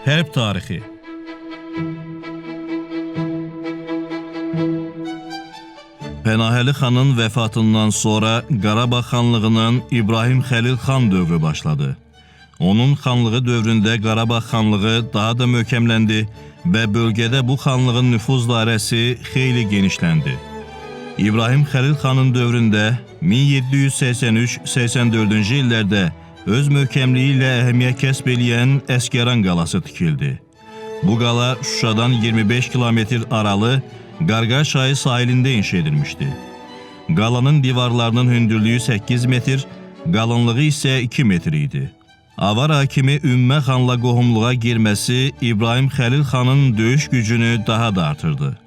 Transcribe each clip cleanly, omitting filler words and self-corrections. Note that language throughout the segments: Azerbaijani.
Hərb tarixi. Pənahəli xanın vəfatından sonra Qarabağ xanlığının İbrahim Xəlil xan dövrü başladı. Onun xanlığı dövründə Qarabağ xanlığı daha da möhkəmləndi və bölgədə bu xanlığın nüfuz dairəsi xeyli genişləndi. İbrahim Xəlil xanın dövründə 1783-84-cü illərdə öz möhkəmliyi ilə əhəmiyyət kəsb eləyən Əsgəran qalası tikildi. Bu qala Şuşadan 25 kilometr aralı Qarqar çayı sahilində inşa edilmişdi. Qalanın divarlarının hündürlüyü 8 metr, qalınlığı isə 2 metr idi. Avar hakimi Ümmə xanla qohumluğa girməsi İbrahim Xəlil xanın döyüş gücünü daha da artırdı.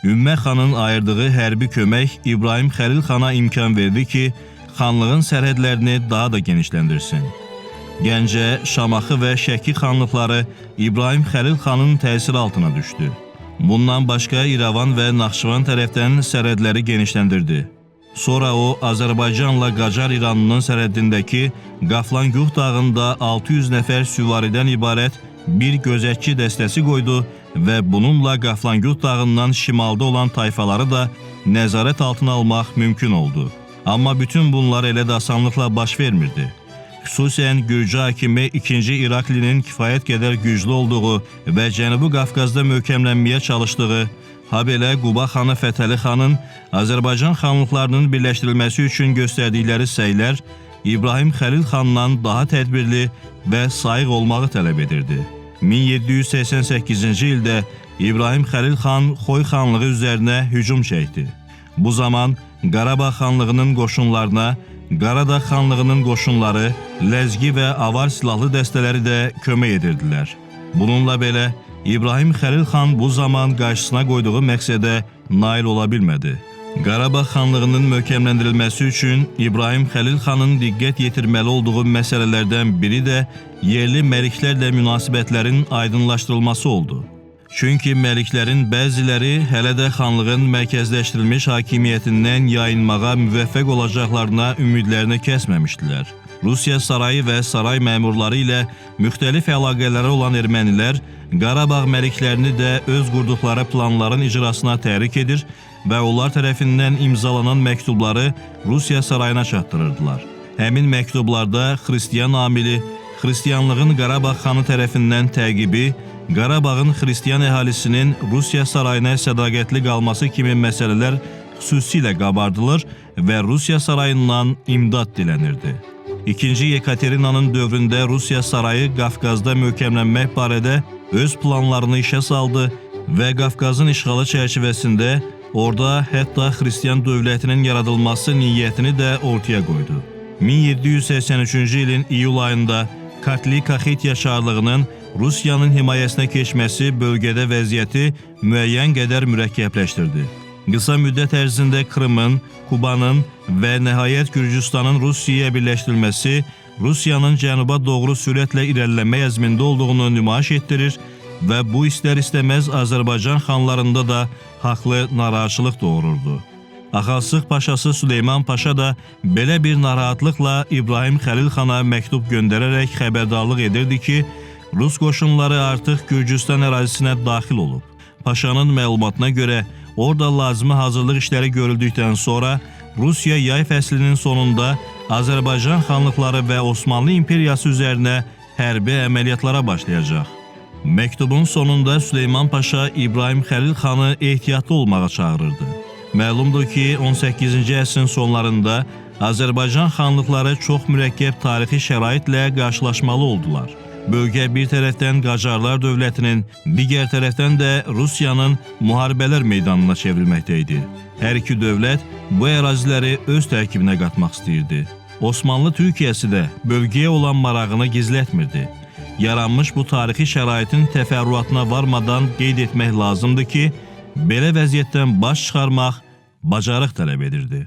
Ümmə xanın ayırdığı hərbi kömək İbrahim Xəlil xana imkan verdi ki, xanlığın sərhədlərini daha da genişləndirsin. Gəncə, Şamaxı və Şəki xanlıqları İbrahim Xəlil xanın təsiri altına düşdü. Bundan başqa İrəvan və Naxçıvan tərəfdən sərhədləri genişləndirdi. Sonra o, Azərbaycanla Qacar İranının sərhədindəki Qaflanquh dağında 600 nəfər süvaridən ibarət bir gözətçi dəstəsi qoydu və bununla Qaflanquh dağından şimalda olan tayfaları da nəzarət altına almaq mümkün oldu. Amma bütün bunlar elə də asanlıqla baş vermirdi. Xüsusən Gürcü hakimi 2-ci İraklinin kifayət qədər güclü olduğu və Cənubi Qafqazda möhkəmlənməyə çalışdığı, habelə Quba xanı Fətəli xanın Azərbaycan xanlıqlarının birləşdirilməsi üçün göstərdikləri səylər İbrahim Xəlil xandan daha tədbirli və sayıq olmağı tələb edirdi. 1788-ci ildə İbrahim Xəlil xan Xoy xanlığı üzərinə hücum çəkdi. Bu zaman Qarabağ xanlığının qoşunlarına Qaradağ xanlığının qoşunları, ləzgi və avar silahlı dəstələri də kömək edirdilər. Bununla belə, İbrahim Xəlil xan bu zaman qarşısına qoyduğu məqsədə nail ola bilmədi. Qarabağ xanlığının möhkəmləndirilməsi üçün İbrahim Xəlil xanın diqqət yetirməli olduğu məsələlərdən biri də yerli məliklərlə münasibətlərin aydınlaşdırılması oldu. Çünki məliklərin bəziləri hələ də xanlığın mərkəzləşdirilmiş hakimiyyətindən yayınmağa müvəffəq olacaqlarına ümidlərini kəsməmişdilər. Rusiya sarayı və saray məmurları ilə müxtəlif əlaqələri olan ermənilər Qarabağ məliklərini də öz qurduqları planların icrasına təhrik edir və onlar tərəfindən imzalanan məktubları Rusiya sarayına çatdırırdılar. Həmin məktublarda xristiyan amili, xristiyanlığın Qarabağ xanı tərəfindən təqibi, Qarabağın xristiyan əhalisinin Rusiya sarayına sədaqətli qalması kimi məsələlər xüsusilə qabardılır və Rusiya sarayından imdad dilənirdi. İkinci Yekaterinanın dövründə Rusiya sarayı Qafqazda möhkəmlənmək barədə öz planlarını işə saldı və Qafqazın işğalı çərçivəsində orada hətta xristiyan dövlətinin yaradılması niyyətini də ortaya qoydu. 1783-cü ilin iyul ayında Kartli Kaxetya çarlığının Rusiyanın himayəsinə keçməsi bölgədə vəziyyəti müəyyən qədər mürəkkəbləşdirdi. Qısa müddət ərzində Krımın, Kubanın və nəhayət Gürcüstanın Rusiyaya birləşdirilməsi Rusiyanın cənuba doğru sürətlə irəliləmə əzmində olduğunu nümayiş etdirir və bu istər-istəməz Azərbaycan xanlarında da haqlı narahatçılıq doğururdu. Axalsıq paşası Süleyman Paşa da belə bir narahatlıqla İbrahim Xəlil xana məktub göndərərək xəbərdarlıq edirdi ki, Rus qoşunları artıq Gürcüstan ərazisinə daxil olub. Paşanın məlumatına görə, orada lazımi hazırlıq işləri görüldükdən sonra Rusiya yay fəslinin sonunda Azərbaycan xanlıqları və Osmanlı İmperiyası üzərinə hərbi əməliyyatlara başlayacaq. Məktubun sonunda Süleyman Paşa İbrahim Xəlil xanı ehtiyatlı olmağa çağırırdı. Məlumdur ki, 18-ci əsrin sonlarında Azərbaycan xanlıqları çox mürəkkəb tarixi şəraitlə qarşılaşmalı oldular. Bölgə bir tərəfdən Qacarlar dövlətinin, digər tərəfdən də Rusiyanın müharibələr meydanına çevrilməkdə idi. Hər iki dövlət bu əraziləri öz tərkibinə qatmaq istəyirdi. Osmanlı Türkiyəsi də bölgəyə olan marağını gizlətmirdi. Yaranmış bu tarixi şəraitin təfərrüatına varmadan qeyd etmək lazımdır ki, belə vəziyyətdən baş çıxarmaq bacarıq tələb edirdi.